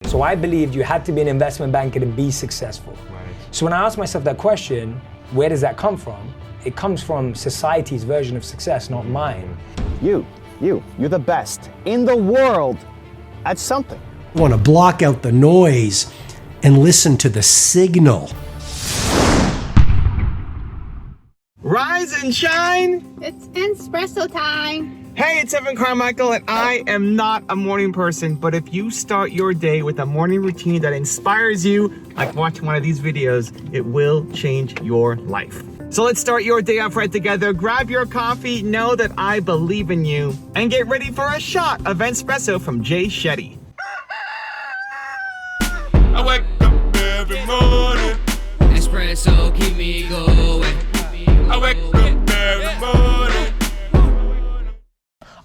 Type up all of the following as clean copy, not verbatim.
So I believed you had to be an investment banker to be successful. Right. So when I asked myself that question, where does that come from? It comes from society's version of success, not mine. You're the best in the world at something. I want to block out the noise and listen to the signal. Rise and shine! It's Entspresso time. Hey, it's Carmichael, and I am not a morning person, but if you start your day with a morning routine that inspires you, like watching one of these videos, it will change your life. So let's start your day off right together. Grab your coffee, know that I believe in you, and get ready for a shot of Entspresso from Jay Shetty. I wake up every morning. Espresso keep me going. I wake up every morning.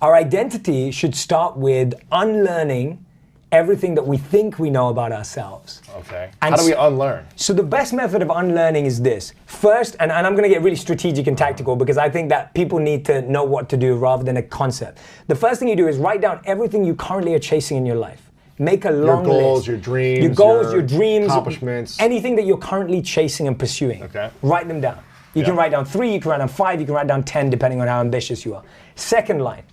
Our identity should start with unlearning everything that we think we know about ourselves. Okay. And How do we unlearn? So the best method of unlearning is this. First, and I'm gonna get really strategic and tactical because I think that people need to know what to do rather than a concept. The first thing you do is write down everything you currently are chasing in your life. Make a long list. Your goals, your dreams, your goals, your dreams, accomplishments. anything that you're currently chasing and pursuing. Okay. Write them down. You can write down 3, you can write down 5, you can write down 10, depending on how ambitious you are. Second line,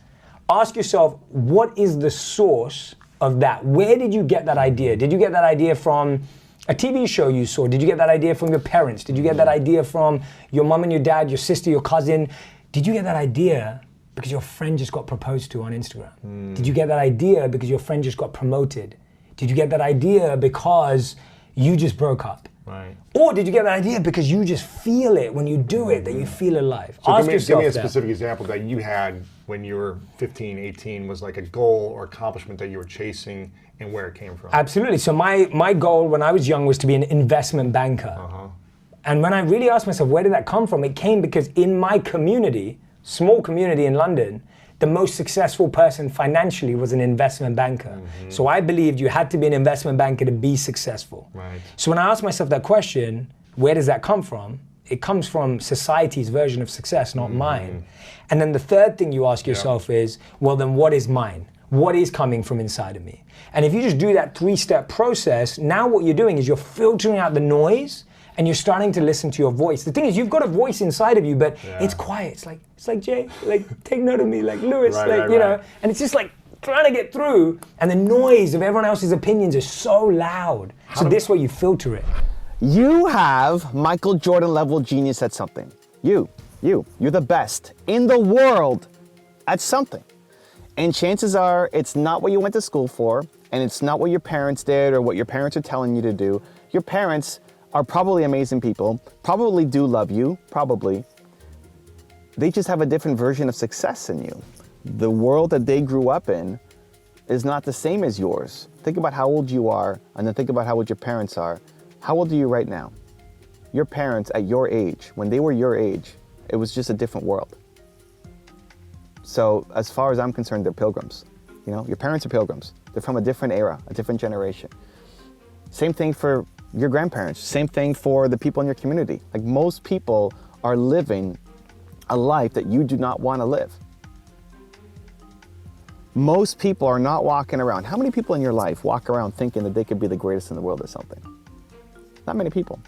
ask yourself, what is the source of that? Where did you get that idea? Did you get that idea from a TV show you saw? Did you get that idea from your parents? Did you get that idea from your mom and your dad, your sister, your cousin? Did you get that idea because your friend just got proposed to on Instagram? Did you get that idea because your friend just got promoted? Did you get that idea because you just broke up? Right. Or did you get that idea because you just feel it when you do it, that you feel alive? So Ask give yourself me a that. specific example that you had when you were 15, 18, was like a goal or accomplishment that you were chasing and where it came from. Absolutely. So my goal when I was young was to be an investment banker. And when I really asked myself, where did that come from? It came because in my community, small community in London, the most successful person financially was an investment banker. So I believed you had to be an investment banker to be successful. Right. So when I asked myself that question, where does that come from? It comes from society's version of success, not mine. And then the third thing you ask yourself is, well, then what is mine? What is coming from inside of me? And if you just do that 3-step process, now what you're doing is you're filtering out the noise and you're starting to listen to your voice. The thing is, you've got a voice inside of you, but it's quiet. It's like Jay, like take note of me, like Lewis, you know, and it's just like trying to get through, and the noise of everyone else's opinions is so loud. So this way you filter it. You have Michael Jordan level genius at something. You're the best in the world at something. And chances are it's not what you went to school for, and it's not what your parents did or what your parents are telling you to do. Your parents are probably amazing people, probably do love you, probably. They just have a different version of success than you. The world that they grew up in is not the same as yours. Think about how old you are, and then think about how old your parents are. How old are you right now? Your parents at your age, when they were your age, it was just a different world. So as far as I'm concerned, they're pilgrims. You know, your parents are pilgrims. They're from a different era, a different generation. Same thing for your grandparents, same thing for the people in your community. Like, most people are living a life that you do not want to live. Most people are not walking around. How many people in your life walk around thinking that they could be the greatest in the world at something? Not many people.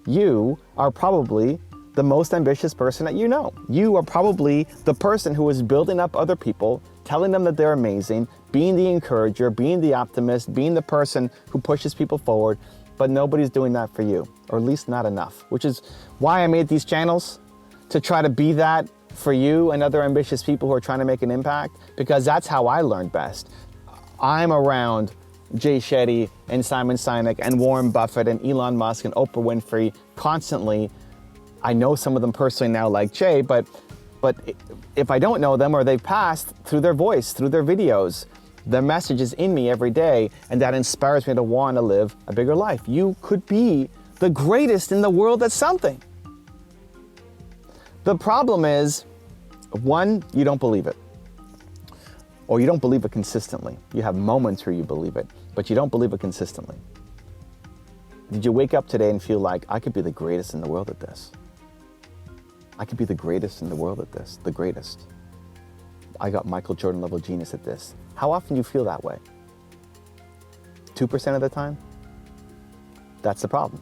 You are probably the most ambitious person that you know. You are probably the person who is building up other people, telling them that they're amazing, being the encourager, being the optimist, being the person who pushes people forward, but nobody's doing that for you, or at least not enough, which is why I made these channels, to try to be that for you and other ambitious people who are trying to make an impact, because that's how I learned best. I'm around Jay Shetty and Simon Sinek and Warren Buffett and Elon Musk and Oprah Winfrey constantly. I know some of them personally now, like Jay, but if I don't know them or they've passed, through their voice, through their videos, their message is in me every day, and that inspires me to want to live a bigger life. You could be the greatest in the world at something. The problem is, one, you don't believe it. Or you don't believe it consistently. You have moments where you believe it, but you don't believe it consistently. Did you wake up today and feel like, I could be the greatest in the world at this? I could be the greatest in the world at this, the greatest. I got Michael Jordan level genius at this. How often do you feel that way? 2% of the time, that's the problem.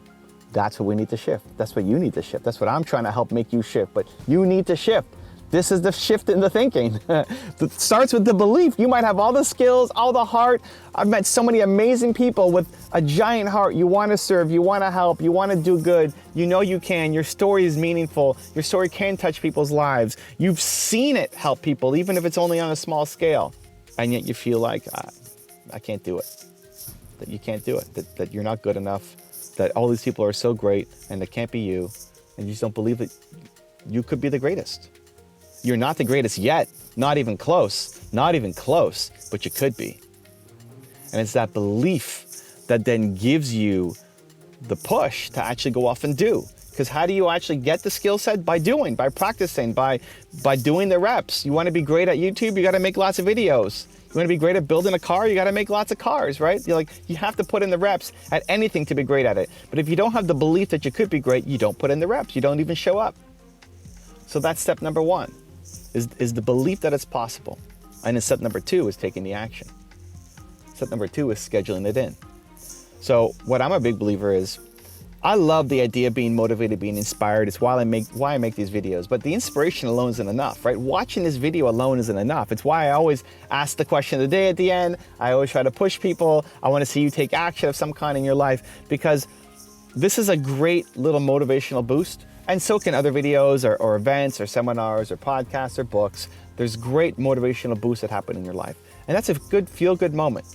That's what we need to shift. That's what you need to shift. That's what I'm trying to help make you shift, but you need to shift. This is the shift in the thinking. It starts with the belief. You might have all the skills, all the heart. I've met so many amazing people with a giant heart. You want to serve, you want to help, you want to do good. You know you can. Your story is meaningful. Your story can touch people's lives. You've seen it help people, even if it's only on a small scale. And yet you feel like, I can't do it. That you can't do it. That you're not good enough. That all these people are so great and it can't be you. And you just don't believe that you could be the greatest. You're not the greatest yet, not even close, but you could be. And it's that belief that then gives you the push to actually go off and do. Because how do you actually get the skill set? By doing, by practicing, by doing the reps. You want to be great at YouTube, you got to make lots of videos. You want to be great at building a car, you got to make lots of cars, right? You have to put in the reps at anything to be great at it. But if you don't have the belief that you could be great, you don't put in the reps, you don't even show up. So that's step number one. Is the belief that it's possible. And then step number two is taking the action. Step number two is scheduling it in. So what I'm a big believer is, I love the idea of being motivated, being inspired. It's why I make these videos. But the inspiration alone isn't enough, right? Watching this video alone isn't enough. It's why I always ask the question of the day at the end. I always try to push people. I want to see you take action of some kind in your life, because this is a great little motivational boost. And so can other videos or events or seminars or podcasts or books. There's great motivational boosts that happen in your life. And that's a good feel-good moment.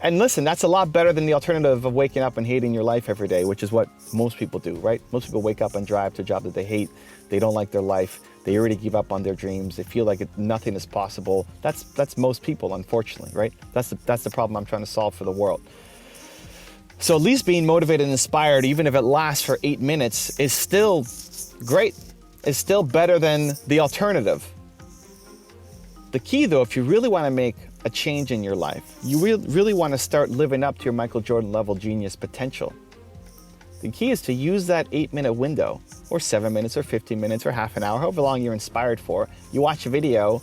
And listen, that's a lot better than the alternative of waking up and hating your life every day, which is what most people do, right? Most people wake up and drive to a job that they hate. They don't like their life. They already give up on their dreams. They feel like nothing is possible. That's most people, unfortunately, right? That's the problem I'm trying to solve for the world. So at least being motivated and inspired, even if it lasts for 8 minutes, is still great. It's still better than the alternative. The key, though, if you really want to make a change in your life, you really want to start living up to your Michael Jordan level genius potential, the key is to use that 8-minute window, or 7 minutes, or 15 minutes, or half an hour, however long you're inspired for. You watch a video,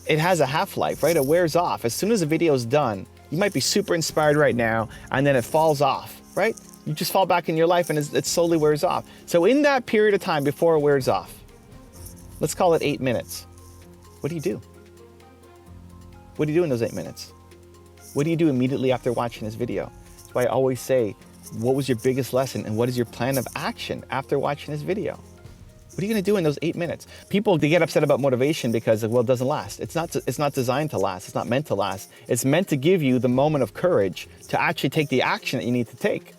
it has a half-life, right? It wears off. As soon as the video is done, you might be super inspired right now, and then it falls off, right? You just fall back in your life and it slowly wears off. So in that period of time before it wears off, let's call it 8 minutes. What do you do? What do you do in those 8 minutes? What do you do immediately after watching this video? That's why I always say, what was your biggest lesson and what is your plan of action after watching this video? What are you going to do in those 8 minutes? People, they get upset about motivation because, well, it doesn't last. It's not designed to last. It's not meant to last. It's meant to give you the moment of courage to actually take the action that you need to take.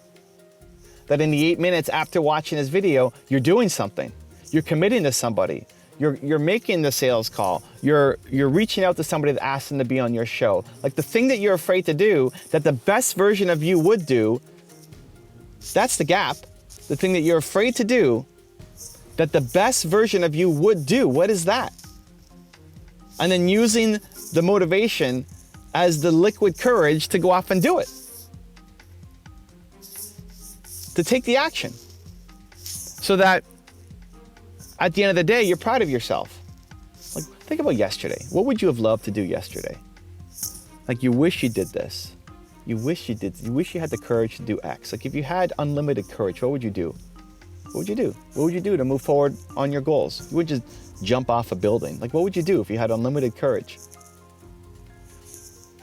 That in the 8 minutes after watching this video, you're doing something. You're committing to somebody. You're making the sales call. You're reaching out to somebody that asked them to be on your show. Like the thing that you're afraid to do, that the best version of you would do, that's the gap. The thing that you're afraid to do, that the best version of you would do. What is that? And then using the motivation as the liquid courage to go off and do it. To take the action. So that at the end of the day, you're proud of yourself. Like, think about yesterday. What would you have loved to do yesterday? Like, you wish you did this. You wish you had the courage to do X. Like, if you had unlimited courage, what would you do? What would you do? What would you do to move forward on your goals? You would just jump off a building. Like, what would you do if you had unlimited courage?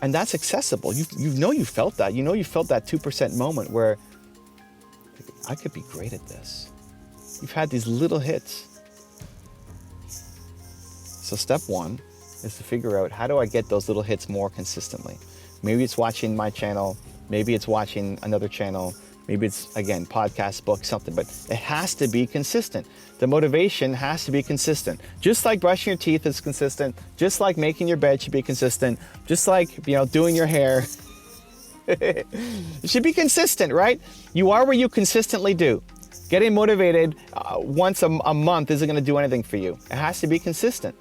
And that's accessible. You felt that. You know you felt that 2% moment where I could be great at this. You've had these little hits. So step one is to figure out, how do I get those little hits more consistently? Maybe it's watching my channel. Maybe it's watching another channel. Maybe it's, again, podcast, book, something, but it has to be consistent. The motivation has to be consistent. Just like brushing your teeth is consistent, just like making your bed should be consistent, just like, doing your hair. It should be consistent, right? You are where you consistently do. Getting motivated once a month isn't going to do anything for you. It has to be consistent.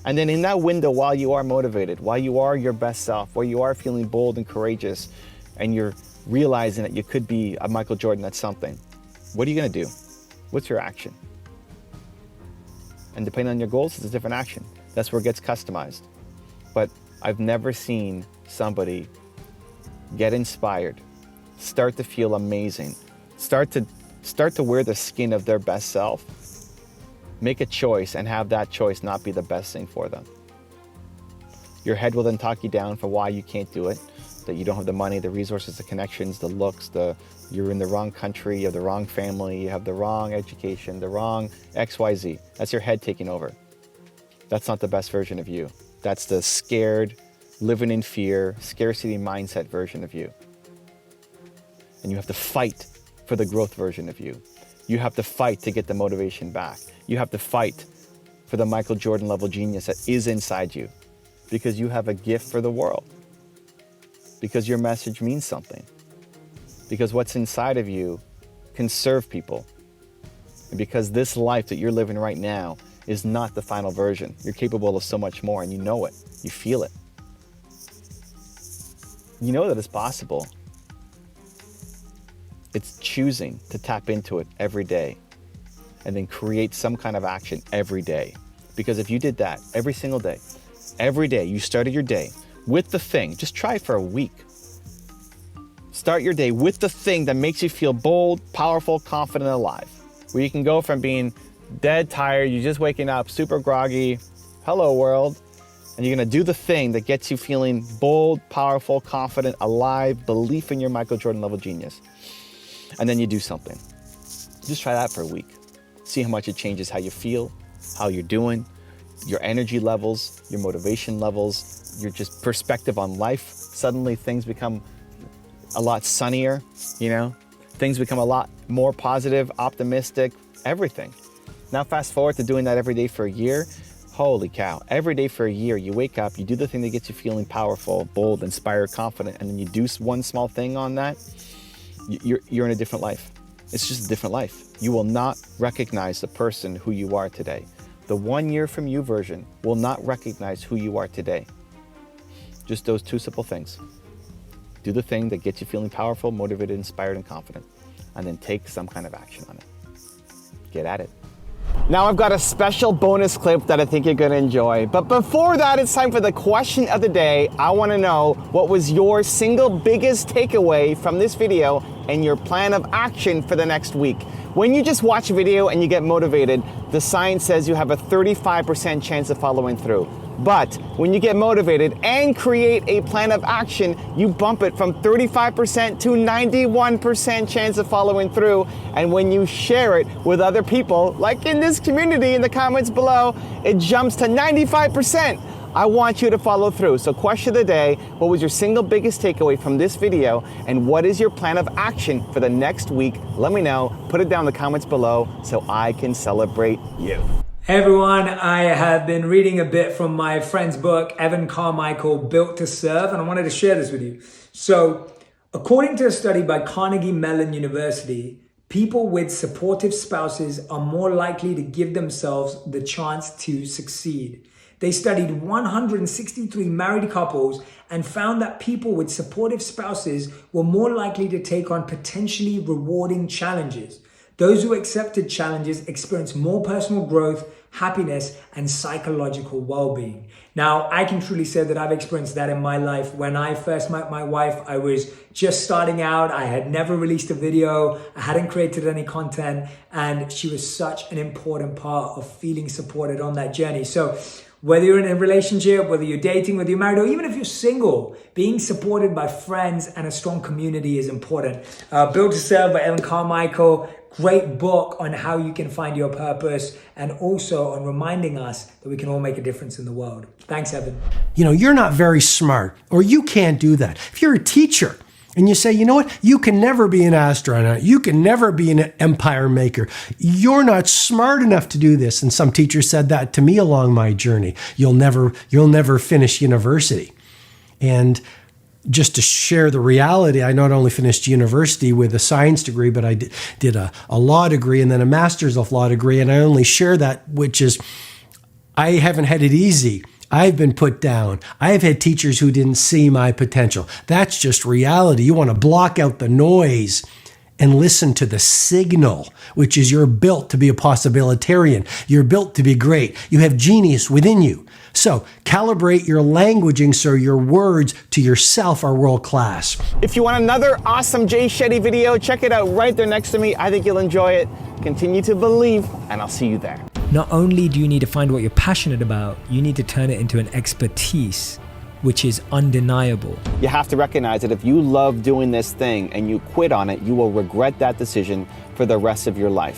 And then in that window, while you are motivated, while you are your best self, while you are feeling bold and courageous, and you're realizing that you could be a Michael Jordan at something, what are you going to do? What's your action? And depending on your goals, it's a different action. That's where it gets customized. But I've never seen somebody Get inspired. Start to feel amazing. Start to wear the skin of their best self. Make a choice and have that choice not be the best thing for them. Your head will then talk you down for why you can't do it, that you don't have the money, the resources, the connections, the looks, you're in the wrong country, you have the wrong family, you have the wrong education, the wrong XYZ. That's your head taking over. That's not the best version of you. That's the scared, living in fear, scarcity mindset version of you. And you have to fight for the growth version of you. You have to fight to get the motivation back. You have to fight for the Michael Jordan level genius that is inside you, because you have a gift for the world, because your message means something, because what's inside of you can serve people, and because this life that you're living right now is not the final version. You're capable of so much more, and you know it. You feel it. You know that it's possible. It's choosing to tap into it every day and then create some kind of action every day. Because if you did that every single day, you started your day with the thing, just try it for a week. Start your day with the thing that makes you feel bold, powerful, confident, alive. Where you can go from being dead tired, you're just waking up, super groggy, hello world, and you're gonna do the thing that gets you feeling bold, powerful, confident, alive, belief in your Michael Jordan level genius. And then you do something. Just try that for a week. See how much it changes how you feel, how you're doing, your energy levels, your motivation levels, your just perspective on life. Suddenly things become a lot sunnier, you know? Things become a lot more positive, optimistic, everything. Now fast forward to doing that every day for a year. Holy cow, every day for a year, you wake up, you do the thing that gets you feeling powerful, bold, inspired, confident, and then you do one small thing on that, you're in a different life. It's just a different life. You will not recognize the person who you are today. The 1 year from you version will not recognize who you are today. Just those two simple things. Do the thing that gets you feeling powerful, motivated, inspired, and confident, and then take some kind of action on it. Get at it. Now I've got a special bonus clip that I think you're gonna enjoy. But before that, it's time for the question of the day. I wanna know, what was your single biggest takeaway from this video and your plan of action for the next week? When you just watch a video and you get motivated, the science says you have a 35% chance of following through. But when you get motivated and create a plan of action, you bump it from 35% to 91% chance of following through. And when you share it with other people, like in this community in the comments below, it jumps to 95%. I want you to follow through. So question of the day, what was your single biggest takeaway from this video, and what is your plan of action for the next week? Let me know. Put it down in the comments below so I can celebrate you. Hey everyone, I have been reading a bit from my friend's book, Evan Carmichael, Built to Serve, and I wanted to share this with you. So, according to a study by Carnegie Mellon University, people with supportive spouses are more likely to give themselves the chance to succeed. They studied 163 married couples and found that people with supportive spouses were more likely to take on potentially rewarding challenges. Those who accepted challenges experienced more personal growth, happiness, and psychological well-being. Now, I can truly say that I've experienced that in my life. When I first met my wife, I was just starting out. I had never released a video. I hadn't created any content, and she was such an important part of feeling supported on that journey. So whether you're in a relationship, whether you're dating, whether you're married, or even if you're single, being supported by friends and a strong community is important. Built to Serve by Evan Carmichael. Great book on how you can find your purpose, and also on reminding us that we can all make a difference in the world. Thanks, Evan. You know, you're not very smart, or you can't do that. If you're a teacher and you say, you know what, you can never be an astronaut, you can never be an empire maker, you're not smart enough to do this. And some teachers said that to me along my journey. You'll never finish university. And just to share the reality, I not only finished university with a science degree, but I did a law degree and then a master's of law degree. And I only share that, which is, I haven't had it easy. I've been put down. I've had teachers who didn't see my potential. That's just reality. You want to block out the noise and listen to the signal, which is you're built to be a possibilitarian. You're built to be great. You have genius within you. So calibrate your languaging so your words to yourself are world class. If you want another awesome Jay Shetty video, check it out right there next to me. I think you'll enjoy it. Continue to believe, and I'll see you there. Not only do you need to find what you're passionate about, you need to turn it into an expertise, which is undeniable. You have to recognize that if you love doing this thing and you quit on it, you will regret that decision for the rest of your life.